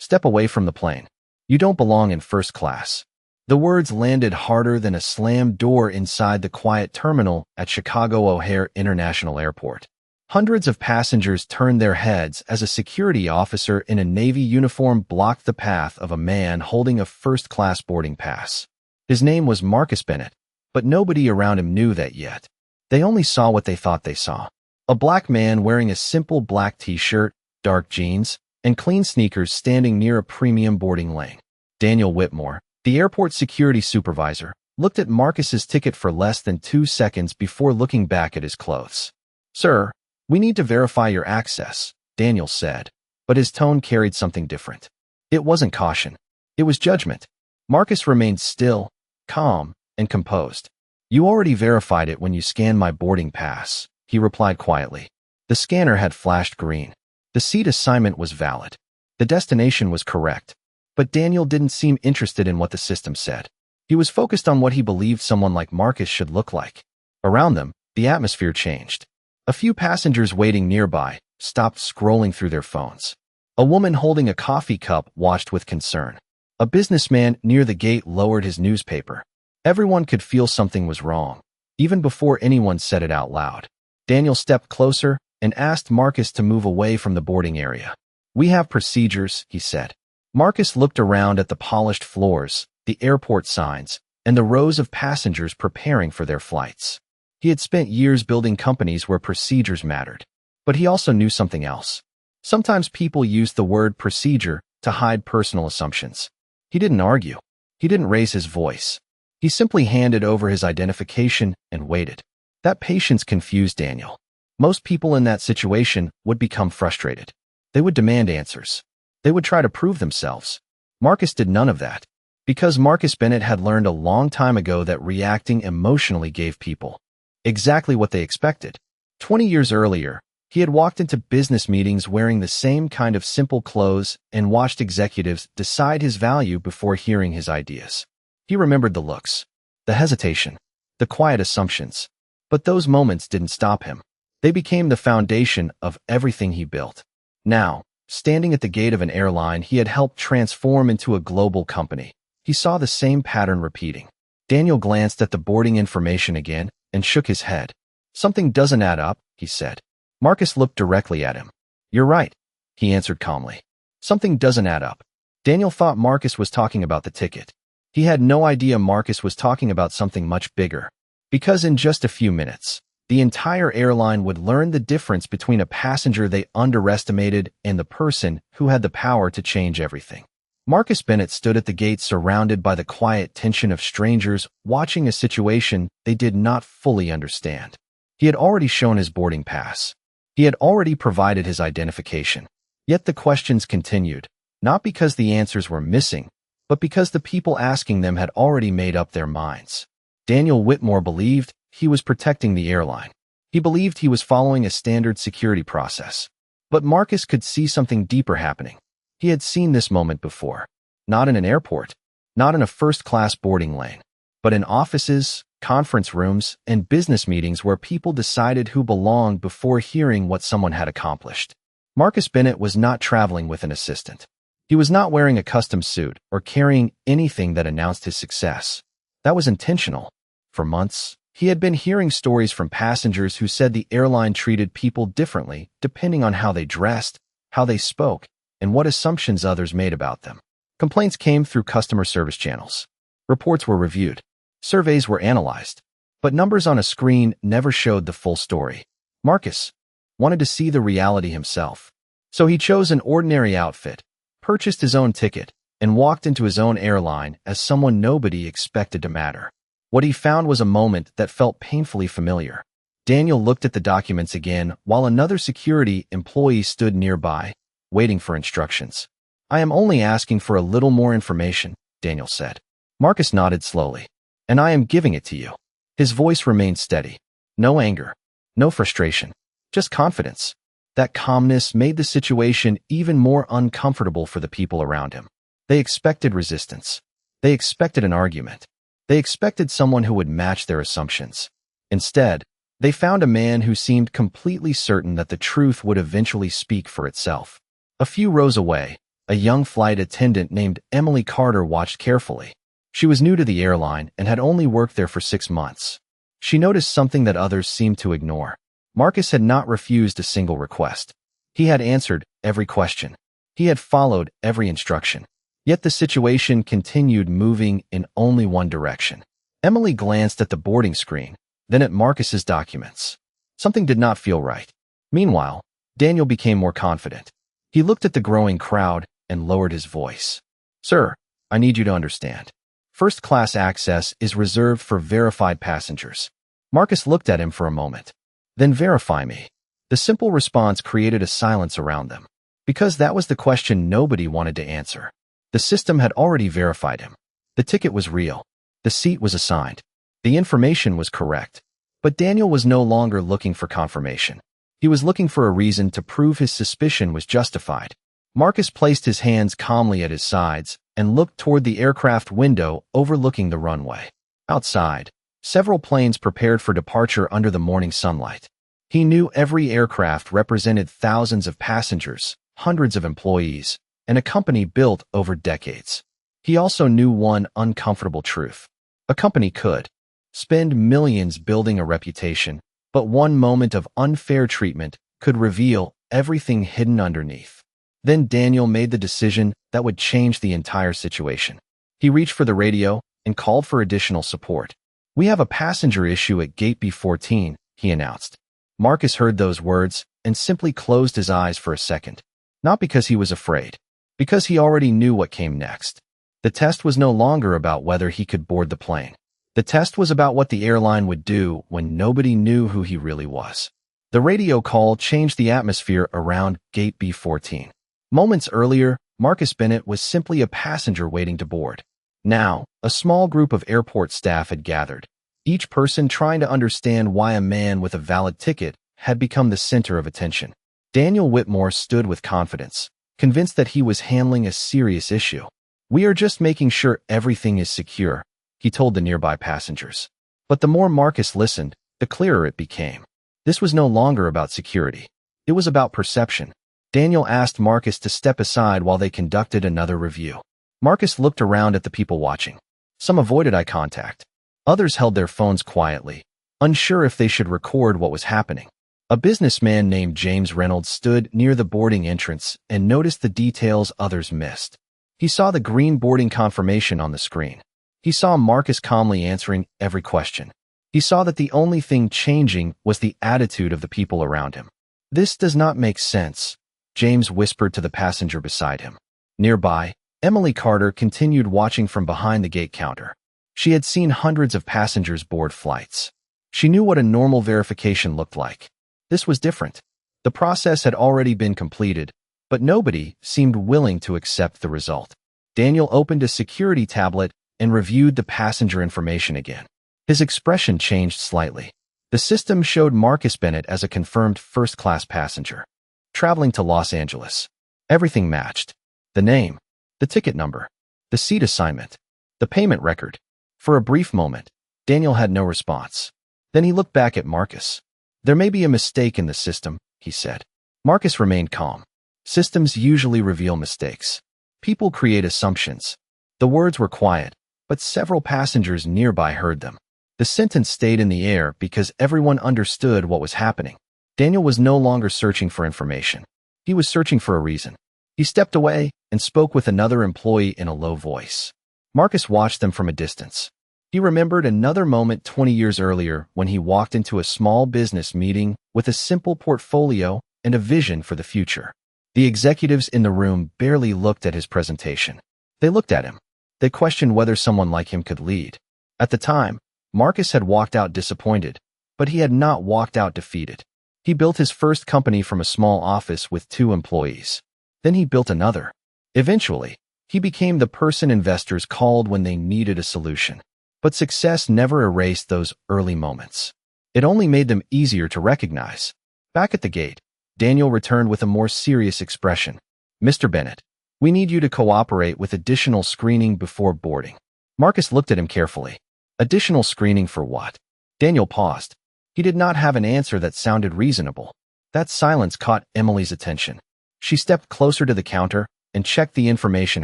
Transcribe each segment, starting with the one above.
Step away from the plane. You don't belong in first class." The words landed harder than a slammed door inside the quiet terminal at Chicago O'Hare International Airport. Hundreds of passengers turned their heads as a security officer in a Navy uniform blocked the path of a man holding a first-class boarding pass. His name was Marcus Bennett, but nobody around him knew that yet. They only saw what they thought they saw. A black man wearing a simple black t-shirt, dark jeans, and clean sneakers standing near a premium boarding lane. Daniel Whitmore, the airport security supervisor, looked at Marcus's ticket for less than 2 seconds before looking back at his clothes. "Sir, we need to verify your access," Daniel said, but his tone carried something different. It wasn't caution. It was judgment. Marcus remained still, calm, and composed. "You already verified it when you scanned my boarding pass," he replied quietly. The scanner had flashed green. The seat assignment was valid. The destination was correct. But Daniel didn't seem interested in what the system said. He was focused on what he believed someone like Marcus should look like. Around them, the atmosphere changed. A few passengers waiting nearby stopped scrolling through their phones. A woman holding a coffee cup watched with concern. A businessman near the gate lowered his newspaper. Everyone could feel something was wrong, even before anyone said it out loud. Daniel stepped closer and asked Marcus to move away from the boarding area. "We have procedures," he said. Marcus looked around at the polished floors, the airport signs, and the rows of passengers preparing for their flights. He had spent years building companies where procedures mattered. But he also knew something else. Sometimes people used the word procedure to hide personal assumptions. He didn't argue. He didn't raise his voice. He simply handed over his identification and waited. That patience confused Daniel. Most people in that situation would become frustrated. They would demand answers. They would try to prove themselves. Marcus did none of that, because Marcus Bennett had learned a long time ago that reacting emotionally gave people exactly what they expected. 20 years earlier, he had walked into business meetings wearing the same kind of simple clothes and watched executives decide his value before hearing his ideas. He remembered the looks, the hesitation, the quiet assumptions. But those moments didn't stop him. They became the foundation of everything he built. Now, standing at the gate of an airline he had helped transform into a global company, he saw the same pattern repeating. Daniel glanced at the boarding information again and shook his head. "Something doesn't add up," he said. Marcus looked directly at him. "You're right," he answered calmly. "Something doesn't add up." Daniel thought Marcus was talking about the ticket. He had no idea Marcus was talking about something much bigger. Because in just a few minutes, the entire airline would learn the difference between a passenger they underestimated and the person who had the power to change everything. Marcus Bennett stood at the gate surrounded by the quiet tension of strangers watching a situation they did not fully understand. He had already shown his boarding pass. He had already provided his identification. Yet the questions continued, not because the answers were missing, but because the people asking them had already made up their minds. Daniel Whitmore believed he was protecting the airline. He believed he was following a standard security process. But Marcus could see something deeper happening. He had seen this moment before. Not in an airport, not in a first-class boarding lane, but in offices, conference rooms, and business meetings where people decided who belonged before hearing what someone had accomplished. Marcus Bennett was not traveling with an assistant. He was not wearing a custom suit or carrying anything that announced his success. That was intentional. For months, he had been hearing stories from passengers who said the airline treated people differently depending on how they dressed, how they spoke, and what assumptions others made about them. Complaints came through customer service channels. Reports were reviewed. Surveys were analyzed. But numbers on a screen never showed the full story. Marcus wanted to see the reality himself. So he chose an ordinary outfit, purchased his own ticket, and walked into his own airline as someone nobody expected to matter. What he found was a moment that felt painfully familiar. Daniel looked at the documents again while another security employee stood nearby, waiting for instructions. "I am only asking for a little more information," Daniel said. Marcus nodded slowly. "And I am giving it to you." His voice remained steady. No anger, no frustration, just confidence. That calmness made the situation even more uncomfortable for the people around him. They expected resistance. They expected an argument. They expected someone who would match their assumptions. Instead, they found a man who seemed completely certain that the truth would eventually speak for itself. A few rows away, A young flight attendant named Emily Carter watched carefully. She was new to the airline and had only worked there for 6 months. She noticed something that others seemed to ignore. Marcus had not refused a single request. He had answered every question. He had followed every instruction. Yet the situation continued moving in only one direction. Emily glanced at the boarding screen, then at Marcus's documents. Something did not feel right. Meanwhile, Daniel became more confident. He looked at the growing crowd and lowered his voice. "Sir, I need you to understand. First-class access is reserved for verified passengers." Marcus looked at him for a moment. "Then verify me." The simple response created a silence around them, because that was the question nobody wanted to answer. The system had already verified him. The ticket was real. The seat was assigned. The information was correct. But Daniel was no longer looking for confirmation. He was looking for a reason to prove his suspicion was justified. Marcus placed his hands calmly at his sides and looked toward the aircraft window overlooking the runway. Outside, several planes prepared for departure under the morning sunlight. He knew every aircraft represented thousands of passengers, hundreds of employees, and a company built over decades. He also knew one uncomfortable truth. A company could spend millions building a reputation, but one moment of unfair treatment could reveal everything hidden underneath. Then Daniel made the decision that would change the entire situation. He reached for the radio and called for additional support. "We have a passenger issue at Gate B14, he announced. Marcus heard those words and simply closed his eyes for a second. Not because he was afraid, because he already knew what came next. The test was no longer about whether he could board the plane. The test was about what the airline would do when nobody knew who he really was. The radio call changed the atmosphere around Gate B14. Moments earlier, Marcus Bennett was simply a passenger waiting to board. Now, a small group of airport staff had gathered, each person trying to understand why a man with a valid ticket had become the center of attention. Daniel Whitmore stood with confidence, convinced that he was handling a serious issue. "We are just making sure everything is secure," he told the nearby passengers. But the more Marcus listened, the clearer it became. This was no longer about security. It was about perception. Daniel asked Marcus to step aside while they conducted another review. Marcus looked around at the people watching. Some avoided eye contact. Others held their phones quietly, unsure if they should record what was happening. A businessman named James Reynolds stood near the boarding entrance and noticed the details others missed. He saw the green boarding confirmation on the screen. He saw Marcus calmly answering every question. He saw that the only thing changing was the attitude of the people around him. "This does not make sense," James whispered to the passenger beside him. Nearby, Emily Carter continued watching from behind the gate counter. She had seen hundreds of passengers board flights. She knew what a normal verification looked like. This was different. The process had already been completed, but nobody seemed willing to accept the result. Daniel opened a security tablet and reviewed the passenger information again. His expression changed slightly. The system showed Marcus Bennett as a confirmed first-class passenger, traveling to Los Angeles. Everything matched. The name, the ticket number, the seat assignment, the payment record. For a brief moment, Daniel had no response. Then he looked back at Marcus. "There may be a mistake in the system," he said. Marcus remained calm. Systems usually reveal mistakes. People create assumptions. The words were quiet, but several passengers nearby heard them. The sentence stayed in the air because everyone understood what was happening. Daniel was no longer searching for information. He was searching for a reason. He stepped away and spoke with another employee in a low voice. Marcus watched them from a distance. He remembered another moment 20 years earlier when he walked into a small business meeting with a simple portfolio and a vision for the future. The executives in the room barely looked at his presentation. They looked at him. They questioned whether someone like him could lead. At the time, Marcus had walked out disappointed, but he had not walked out defeated. He built his first company from a small office with 2 employees. Then he built another. Eventually, he became the person investors called when they needed a solution. But success never erased those early moments. It only made them easier to recognize. Back at the gate, Daniel returned with a more serious expression. "Mr. Bennett, we need you to cooperate with additional screening before boarding." Marcus looked at him carefully. Additional screening for what? Daniel paused. He did not have an answer that sounded reasonable. That silence caught Emily's attention. She stepped closer to the counter, and checked the information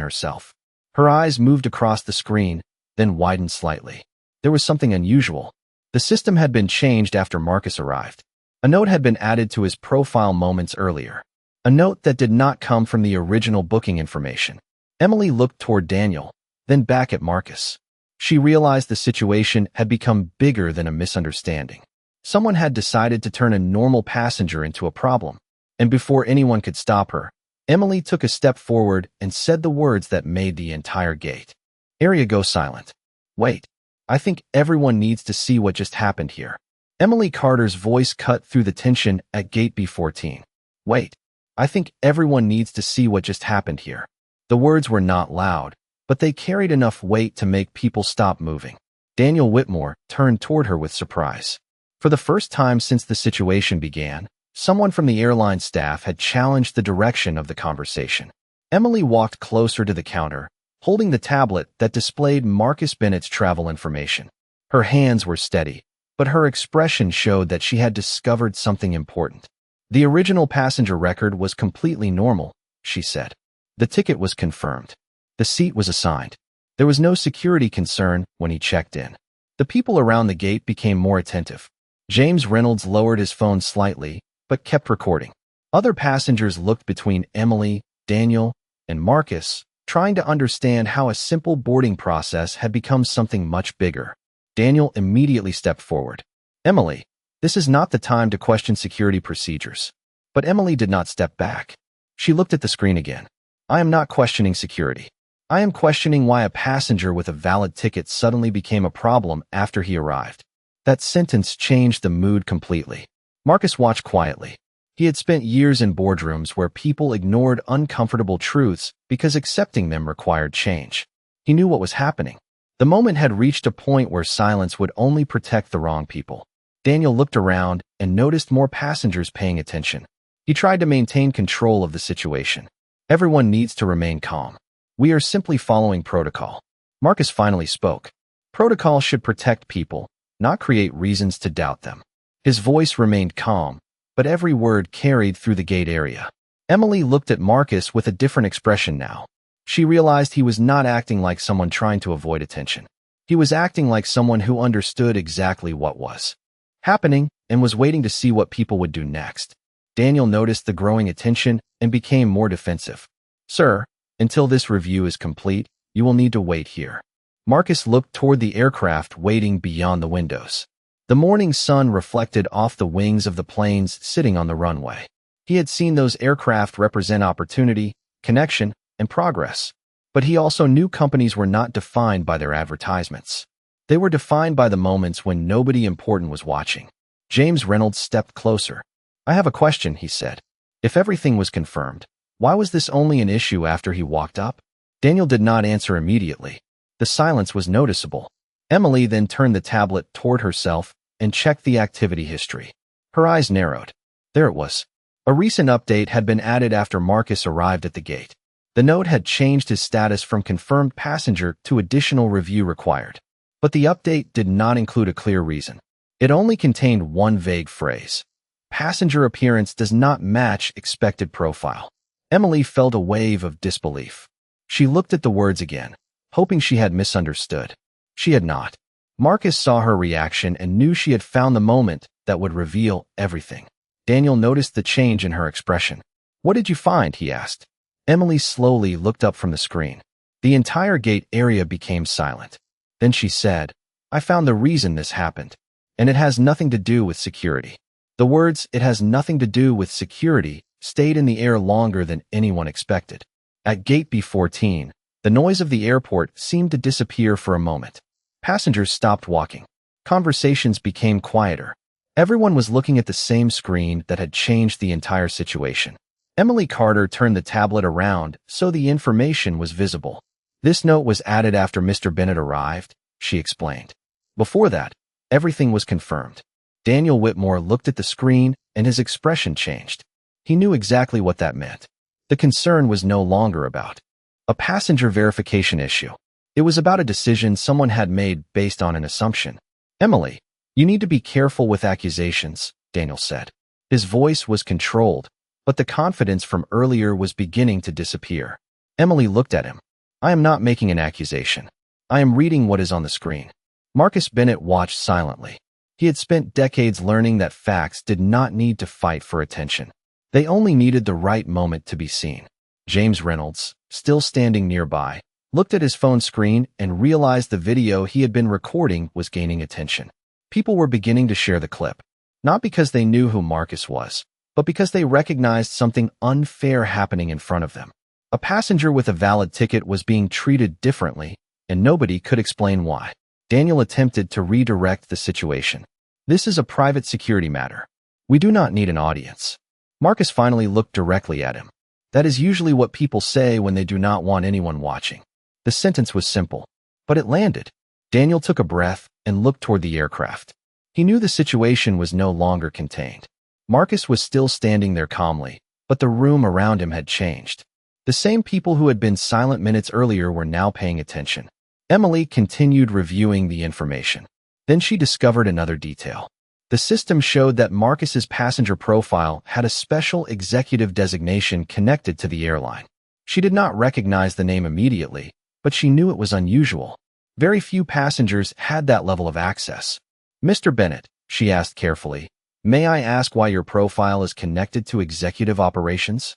herself. Her eyes moved across the screen, then widened slightly. There was something unusual. The system had been changed after Marcus arrived. A note had been added to his profile moments earlier. A note that did not come from the original booking information. Emily looked toward Daniel, then back at Marcus. She realized the situation had become bigger than a misunderstanding. Someone had decided to turn a normal passenger into a problem. And before anyone could stop her, Emily took a step forward and said the words that made the entire gate area go silent. Wait, I think everyone needs to see what just happened here. Emily Carter's voice cut through the tension at gate B14. Wait, I think everyone needs to see what just happened here. The words were not loud, but they carried enough weight to make people stop moving. Daniel Whitmore turned toward her with surprise. For the first time since the situation began, someone from the airline staff had challenged the direction of the conversation. Emily walked closer to the counter, holding the tablet that displayed Marcus Bennett's travel information. Her hands were steady, but her expression showed that she had discovered something important. The original passenger record was completely normal, she said. The ticket was confirmed. The seat was assigned. There was no security concern when he checked in. The people around the gate became more attentive. James Reynolds lowered his phone slightly, but kept recording. Other passengers looked between Emily, Daniel, and Marcus, trying to understand how a simple boarding process had become something much bigger. Daniel immediately stepped forward. Emily, this is not the time to question security procedures. But Emily did not step back. She looked at the screen again. I am not questioning security. I am questioning why a passenger with a valid ticket suddenly became a problem after he arrived. That sentence changed the mood completely. Marcus watched quietly. He had spent years in boardrooms where people ignored uncomfortable truths because accepting them required change. He knew what was happening. The moment had reached a point where silence would only protect the wrong people. Daniel looked around and noticed more passengers paying attention. He tried to maintain control of the situation. Everyone needs to remain calm. We are simply following protocol. Marcus finally spoke. Protocol should protect people, not create reasons to doubt them. His voice remained calm, but every word carried through the gate area. Emily looked at Marcus with a different expression now. She realized he was not acting like someone trying to avoid attention. He was acting like someone who understood exactly what was happening and was waiting to see what people would do next. Daniel noticed the growing attention and became more defensive. Sir, until this review is complete, you will need to wait here. Marcus looked toward the aircraft waiting beyond the windows. The morning sun reflected off the wings of the planes sitting on the runway. He had seen those aircraft represent opportunity, connection, and progress. But he also knew companies were not defined by their advertisements. They were defined by the moments when nobody important was watching. James Reynolds stepped closer. I have a question, he said. If everything was confirmed, why was this only an issue after he walked up? Daniel did not answer immediately. The silence was noticeable. Emily then turned the tablet toward herself and checked the activity history. Her eyes narrowed. There it was. A recent update had been added after Marcus arrived at the gate. The note had changed his status from confirmed passenger to additional review required. But the update did not include a clear reason. It only contained one vague phrase. Passenger appearance does not match expected profile. Emily felt a wave of disbelief. She looked at the words again, hoping she had misunderstood. She had not. Marcus saw her reaction and knew she had found the moment that would reveal everything. Daniel noticed the change in her expression. What did you find? He asked. Emily slowly looked up from the screen. The entire gate area became silent. Then she said, I found the reason this happened. And it has nothing to do with security. The words, it has nothing to do with security, stayed in the air longer than anyone expected. At gate B14, the noise of the airport seemed to disappear for a moment. Passengers stopped walking. Conversations became quieter. Everyone was looking at the same screen that had changed the entire situation. Emily Carter turned the tablet around so the information was visible. This note was added after Mr. Bennett arrived, she explained. Before that, everything was confirmed. Daniel Whitmore looked at the screen and his expression changed. He knew exactly what that meant. The concern was no longer about a passenger verification issue. It was about a decision someone had made based on an assumption. Emily, you need to be careful with accusations, Daniel said. His voice was controlled, but the confidence from earlier was beginning to disappear. Emily looked at him. I am not making an accusation. I am reading what is on the screen. Marcus Bennett watched silently. He had spent decades learning that facts did not need to fight for attention. They only needed the right moment to be seen. James Reynolds, still standing nearby, looked at his phone screen and realized the video he had been recording was gaining attention. People were beginning to share the clip, not because they knew who Marcus was, but because they recognized something unfair happening in front of them. A passenger with a valid ticket was being treated differently, and nobody could explain why. Daniel attempted to redirect the situation. This is a private security matter. We do not need an audience. Marcus finally looked directly at him. That is usually what people say when they do not want anyone watching. The sentence was simple, but it landed. Daniel took a breath and looked toward the aircraft. He knew the situation was no longer contained. Marcus was still standing there calmly, but the room around him had changed. The same people who had been silent minutes earlier were now paying attention. Emily continued reviewing the information. Then she discovered another detail. The system showed that Marcus's passenger profile had a special executive designation connected to the airline. She did not recognize the name immediately, but she knew it was unusual. Very few passengers had that level of access. Mr. Bennett, she asked carefully, may I ask why your profile is connected to executive operations?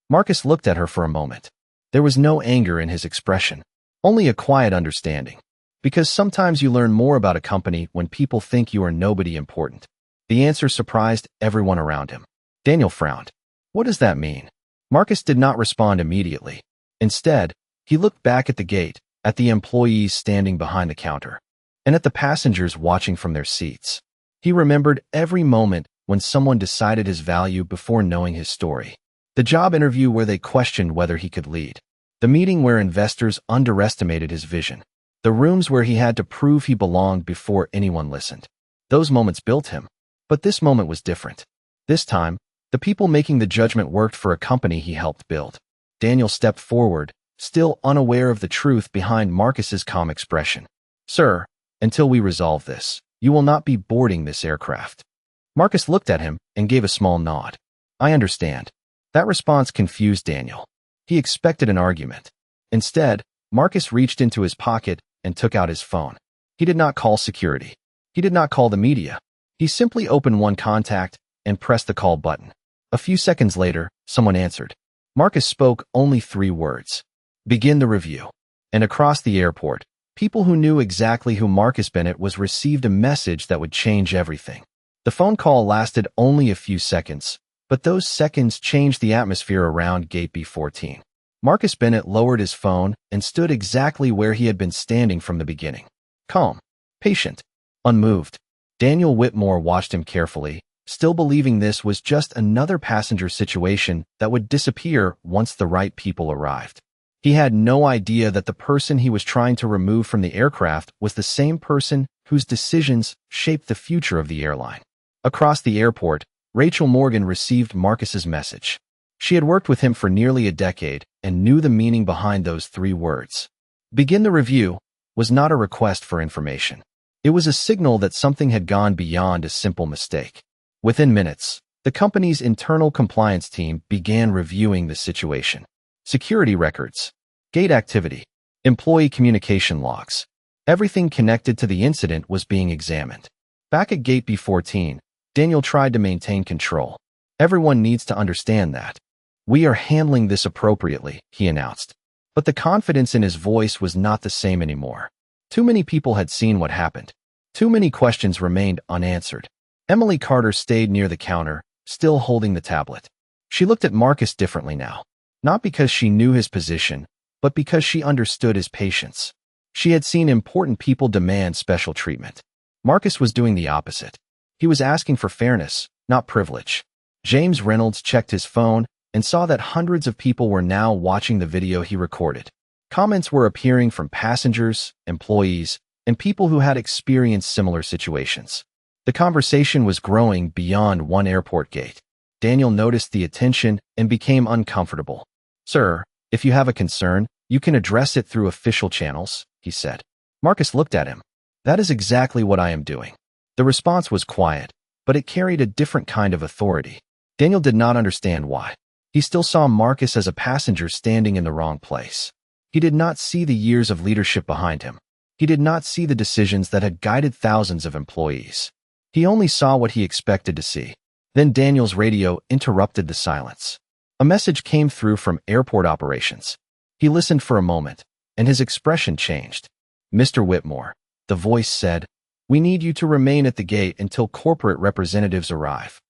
Marcus looked at her for a moment. There was no anger in his expression, only a quiet understanding. Because sometimes you learn more about a company when people think you are nobody important. The answer surprised everyone around him. Daniel frowned. What does that mean? Marcus did not respond immediately. Instead, he looked back at the gate, at the employees standing behind the counter, and at the passengers watching from their seats. He remembered every moment when someone decided his value before knowing his story. The job interview where they questioned whether he could lead. The meeting where investors underestimated his vision. The rooms where he had to prove he belonged before anyone listened. Those moments built him. But this moment was different. This time, the people making the judgment worked for a company he helped build. Daniel stepped forward, still unaware of the truth behind Marcus's calm expression. Sir, until we resolve this, you will not be boarding this aircraft. Marcus looked at him and gave a small nod. I understand. That response confused Daniel. He expected an argument. Instead, Marcus reached into his pocket and took out his phone. He did not call security. He did not call the media. He simply opened one contact and pressed the call button. A few seconds later, someone answered. Marcus spoke only 3 words. Begin the review. And across the airport, people who knew exactly who Marcus Bennett was received a message that would change everything. The phone call lasted only a few seconds, but those seconds changed the atmosphere around Gate B14. Marcus Bennett lowered his phone and stood exactly where he had been standing from the beginning. Calm, patient, unmoved. Daniel Whitmore watched him carefully, still believing this was just another passenger situation that would disappear once the right people arrived. He had no idea that the person he was trying to remove from the aircraft was the same person whose decisions shaped the future of the airline. Across the airport, Rachel Morgan received Marcus's message. She had worked with him for nearly a decade and knew the meaning behind those 3 words. Begin the review was not a request for information. It was a signal that something had gone beyond a simple mistake. Within minutes, the company's internal compliance team began reviewing the situation. Security records, gate activity, employee communication logs. Everything connected to the incident was being examined. Back at Gate B14, Daniel tried to maintain control. Everyone needs to understand that. We are handling this appropriately, he announced. But the confidence in his voice was not the same anymore. Too many people had seen what happened. Too many questions remained unanswered. Emily Carter stayed near the counter, still holding the tablet. She looked at Marcus differently now. Not because she knew his position, but because she understood his patience. She had seen important people demand special treatment. Marcus was doing the opposite. He was asking for fairness, not privilege. James Reynolds checked his phone and saw that hundreds of people were now watching the video he recorded. Comments were appearing from passengers, employees, and people who had experienced similar situations. The conversation was growing beyond one airport gate. Daniel noticed the attention and became uncomfortable. Sir, if you have a concern, you can address it through official channels, he said. Marcus looked at him. That is exactly what I am doing. The response was quiet, but it carried a different kind of authority. Daniel did not understand why. He still saw Marcus as a passenger standing in the wrong place. He did not see the years of leadership behind him. He did not see the decisions that had guided thousands of employees. He only saw what he expected to see. Then Daniel's radio interrupted the silence. A message came through from airport operations. He listened for a moment, and his expression changed. "Mr. Whitmore," the voice said, "we need you to remain at the gate until corporate representatives arrive."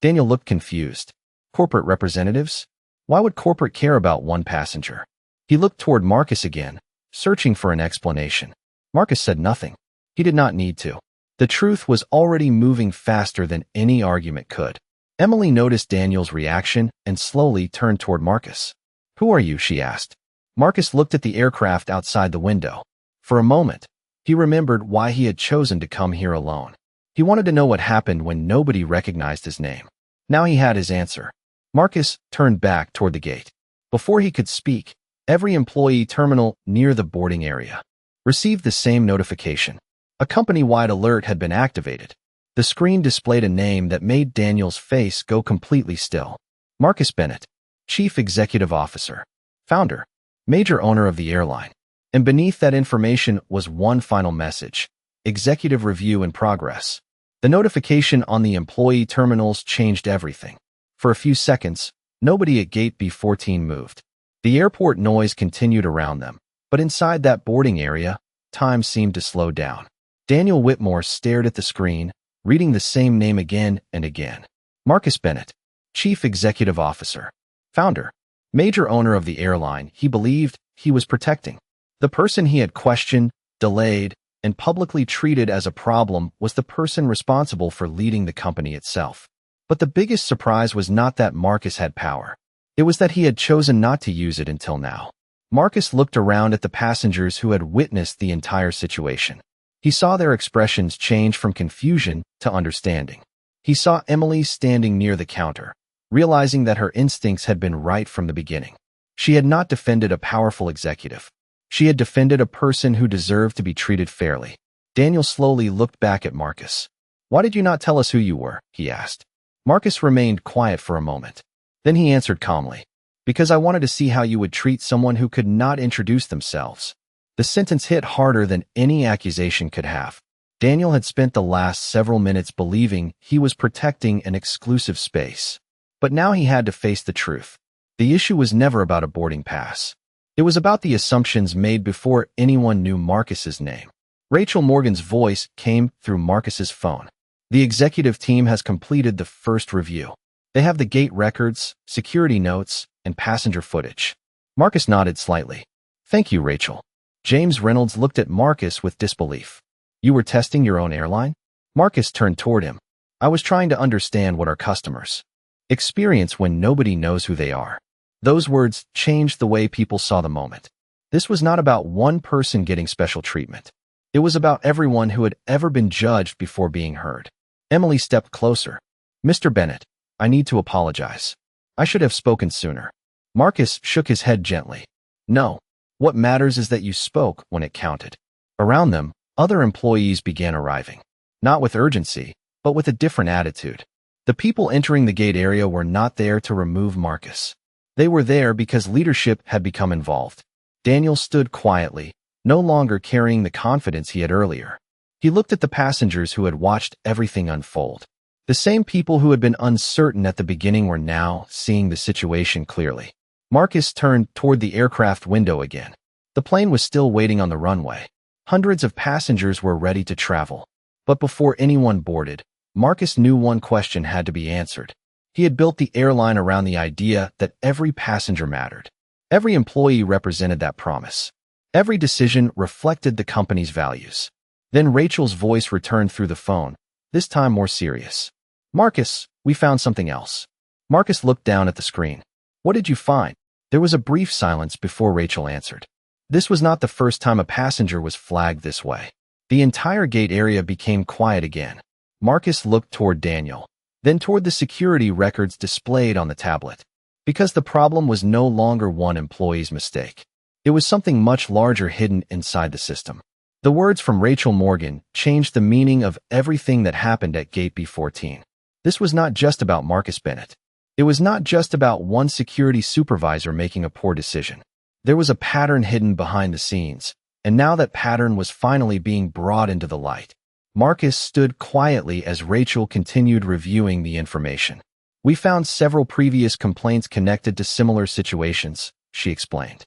Daniel looked confused. Corporate representatives? Why would corporate care about one passenger? He looked toward Marcus again, searching for an explanation. Marcus said nothing. He did not need to. The truth was already moving faster than any argument could. Emily noticed Daniel's reaction and slowly turned toward Marcus. "Who are you?" she asked. Marcus looked at the aircraft outside the window. For a moment, he remembered why he had chosen to come here alone. He wanted to know what happened when nobody recognized his name. Now he had his answer. Marcus turned back toward the gate. Before he could speak, every employee terminal near the boarding area received the same notification. A company-wide alert had been activated. The screen displayed a name that made Daniel's face go completely still. Marcus Bennett, Chief Executive Officer, Founder, Major Owner of the airline. And beneath that information was one final message: Executive Review in Progress. The notification on the employee terminals changed everything. For a few seconds, nobody at Gate B14 moved. The airport noise continued around them, but inside that boarding area, time seemed to slow down. Daniel Whitmore stared at the screen, reading the same name again and again. Marcus Bennett, Chief Executive Officer, Founder, Major Owner of the airline he believed he was protecting. The person he had questioned, delayed, and publicly treated as a problem was the person responsible for leading the company itself. But the biggest surprise was not that Marcus had power. It was that he had chosen not to use it until now. Marcus looked around at the passengers who had witnessed the entire situation. He saw their expressions change from confusion to understanding. He saw Emily standing near the counter, realizing that her instincts had been right from the beginning. She had not defended a powerful executive. She had defended a person who deserved to be treated fairly. Daniel slowly looked back at Marcus. "Why did you not tell us who you were?" he asked. Marcus remained quiet for a moment. Then he answered calmly, "Because I wanted to see how you would treat someone who could not introduce themselves." The sentence hit harder than any accusation could have. Daniel had spent the last several minutes believing he was protecting an exclusive space. But now he had to face the truth. The issue was never about a boarding pass. It was about the assumptions made before anyone knew Marcus's name. Rachel Morgan's voice came through Marcus's phone. "The executive team has completed the first review. They have the gate records, security notes, and passenger footage." Marcus nodded slightly. "Thank you, Rachel." James Reynolds looked at Marcus with disbelief. "You were testing your own airline?" Marcus turned toward him. "I was trying to understand what our customers experience when nobody knows who they are." Those words changed the way people saw the moment. This was not about one person getting special treatment. It was about everyone who had ever been judged before being heard. Emily stepped closer. "Mr. Bennett, I need to apologize. I should have spoken sooner." Marcus shook his head gently. "No. What matters is that you spoke when it counted." Around them, other employees began arriving. Not with urgency, but with a different attitude. The people entering the gate area were not there to remove Marcus. They were there because leadership had become involved. Daniel stood quietly, no longer carrying the confidence he had earlier. He looked at the passengers who had watched everything unfold. The same people who had been uncertain at the beginning were now seeing the situation clearly. Marcus turned toward the aircraft window again. The plane was still waiting on the runway. Hundreds of passengers were ready to travel. But before anyone boarded, Marcus knew one question had to be answered. He had built the airline around the idea that every passenger mattered. Every employee represented that promise. Every decision reflected the company's values. Then Rachel's voice returned through the phone, this time more serious. "Marcus, we found something else." Marcus looked down at the screen. "What did you find?" There was a brief silence before Rachel answered. This was not the first time a passenger was flagged this way. The entire gate area became quiet again. Marcus looked toward Daniel, then toward the security records displayed on the tablet. Because the problem was no longer one employee's mistake. It was something much larger hidden inside the system. The words from Rachel Morgan changed the meaning of everything that happened at Gate B14. This was not just about Marcus Bennett. It was not just about one security supervisor making a poor decision. There was a pattern hidden behind the scenes, and now that pattern was finally being brought into the light. Marcus stood quietly as Rachel continued reviewing the information. We found several previous complaints connected to similar situations, she explained.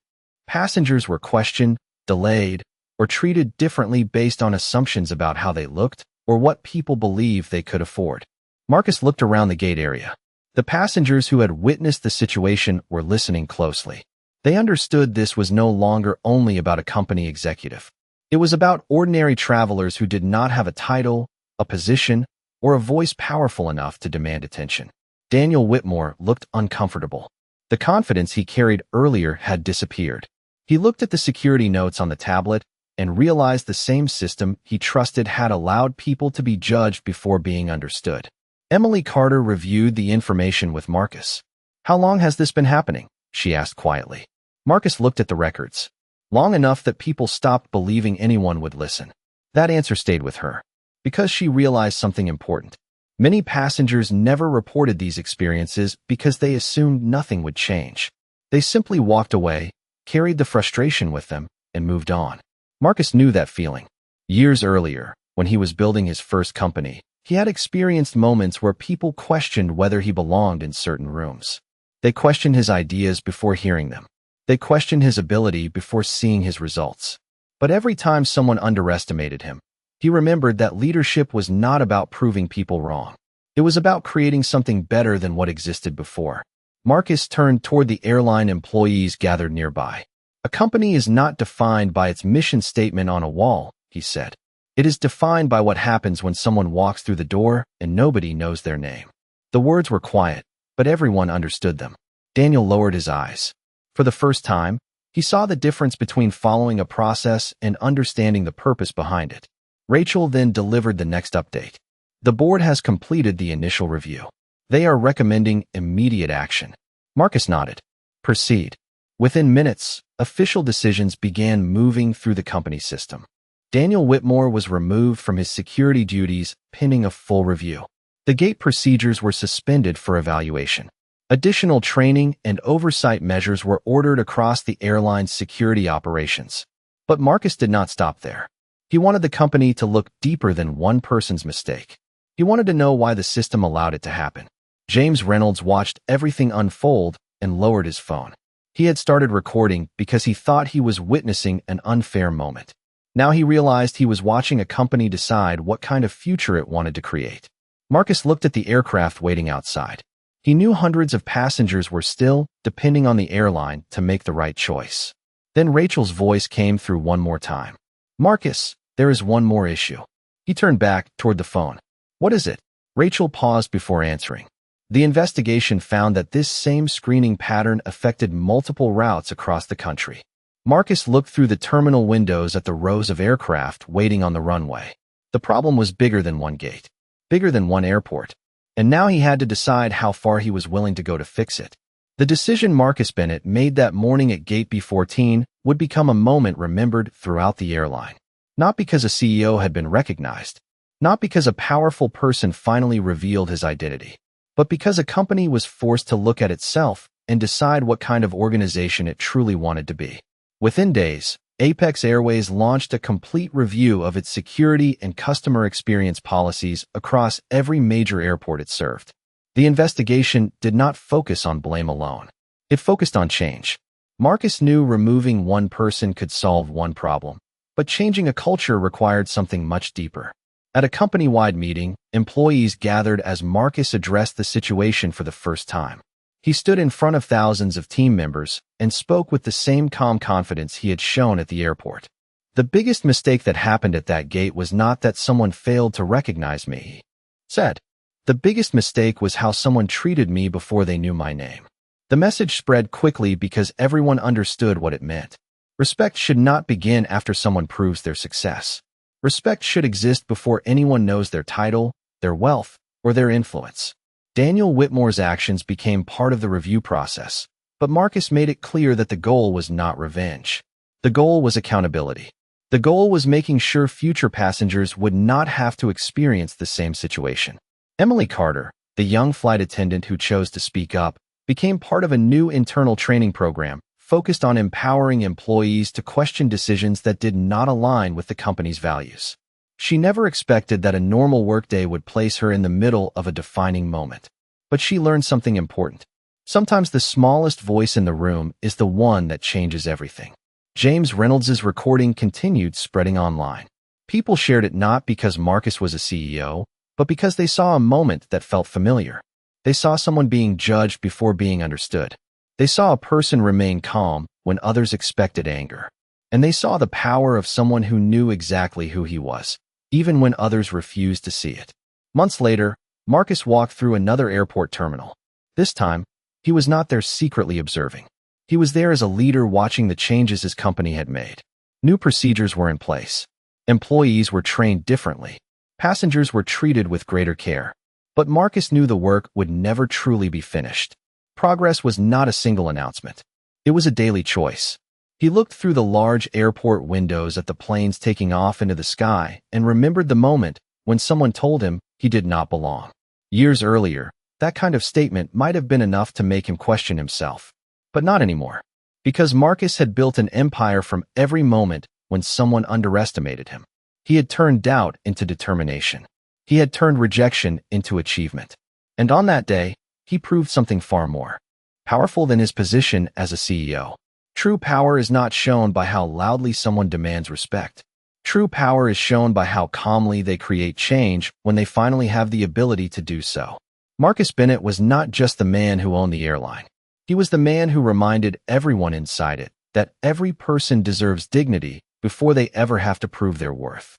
Passengers were questioned, delayed, or treated differently based on assumptions about how they looked or what people believed they could afford. Marcus looked around the gate area. The passengers who had witnessed the situation were listening closely. They understood this was no longer only about a company executive. It was about ordinary travelers who did not have a title, a position, or a voice powerful enough to demand attention. Daniel Whitmore looked uncomfortable. The confidence he carried earlier had disappeared. He looked at the security notes on the tablet and realized the same system he trusted had allowed people to be judged before being understood. Emily Carter reviewed the information with Marcus. "How long has this been happening?" she asked quietly. Marcus looked at the records. Long enough that people stopped believing anyone would listen. That answer stayed with her, because she realized something important. Many passengers never reported these experiences because they assumed nothing would change. They simply walked away, carried the frustration with them, and moved on. Marcus knew that feeling. Years earlier, when he was building his first company, he had experienced moments where people questioned whether he belonged in certain rooms. They questioned his ideas before hearing them. They questioned his ability before seeing his results. But every time someone underestimated him, he remembered that leadership was not about proving people wrong. It was about creating something better than what existed before. Marcus turned toward the airline employees gathered nearby. "A company is not defined by its mission statement on a wall," he said. "It is defined by what happens when someone walks through the door and nobody knows their name." The words were quiet, but everyone understood them. Daniel lowered his eyes. For the first time, he saw the difference between following a process and understanding the purpose behind it. Rachel then delivered the next update. "The board has completed the initial review. They are recommending immediate action." Marcus nodded. "Proceed." Within minutes, official decisions began moving through the company system. Daniel Whitmore was removed from his security duties pending a full review. The gate procedures were suspended for evaluation. Additional training and oversight measures were ordered across the airline's security operations. But Marcus did not stop there. He wanted the company to look deeper than one person's mistake. He wanted to know why the system allowed it to happen. James Reynolds watched everything unfold and lowered his phone. He had started recording because he thought he was witnessing an unfair moment. Now he realized he was watching a company decide what kind of future it wanted to create. Marcus looked at the aircraft waiting outside. He knew hundreds of passengers were still depending on the airline to make the right choice. Then Rachel's voice came through one more time. "Marcus, there is one more issue." He turned back toward the phone. "What is it?" Rachel paused before answering. The investigation found that this same screening pattern affected multiple routes across the country. Marcus looked through the terminal windows at the rows of aircraft waiting on the runway. The problem was bigger than one gate, bigger than one airport, and now he had to decide how far he was willing to go to fix it. The decision Marcus Bennett made that morning at Gate B14 would become a moment remembered throughout the airline. Not because a CEO had been recognized, not because a powerful person finally revealed his identity, but because a company was forced to look at itself and decide what kind of organization it truly wanted to be. Within days, Apex Airways launched a complete review of its security and customer experience policies across every major airport it served. The investigation did not focus on blame alone. It focused on change. Marcus knew removing one person could solve one problem, but changing a culture required something much deeper. At a company-wide meeting, employees gathered as Marcus addressed the situation for the first time. He stood in front of thousands of team members and spoke with the same calm confidence he had shown at the airport. "The biggest mistake that happened at that gate was not that someone failed to recognize me," he said. "The biggest mistake was how someone treated me before they knew my name." The message spread quickly because everyone understood what it meant. Respect should not begin after someone proves their success. Respect should exist before anyone knows their title, their wealth, or their influence. Daniel Whitmore's actions became part of the review process, but Marcus made it clear that the goal was not revenge. The goal was accountability. The goal was making sure future passengers would not have to experience the same situation. Emily Carter, the young flight attendant who chose to speak up, became part of a new internal training program focused on empowering employees to question decisions that did not align with the company's values. She never expected that a normal workday would place her in the middle of a defining moment. But she learned something important. Sometimes the smallest voice in the room is the one that changes everything. James Reynolds's recording continued spreading online. People shared it not because Marcus was a CEO, but because they saw a moment that felt familiar. They saw someone being judged before being understood. They saw a person remain calm when others expected anger. And they saw the power of someone who knew exactly who he was, even when others refused to see it. Months later, Marcus walked through another airport terminal. This time, he was not there secretly observing. He was there as a leader watching the changes his company had made. New procedures were in place. Employees were trained differently. Passengers were treated with greater care. But Marcus knew the work would never truly be finished. Progress was not a single announcement. It was a daily choice. He looked through the large airport windows at the planes taking off into the sky and remembered the moment when someone told him he did not belong. Years earlier, that kind of statement might have been enough to make him question himself. But not anymore. Because Marcus had built an empire from every moment when someone underestimated him. He had turned doubt into determination. He had turned rejection into achievement. And on that day, he proved something far more powerful than his position as a CEO. True power is not shown by how loudly someone demands respect. True power is shown by how calmly they create change when they finally have the ability to do so. Marcus Bennett was not just the man who owned the airline. He was the man who reminded everyone inside it that every person deserves dignity before they ever have to prove their worth.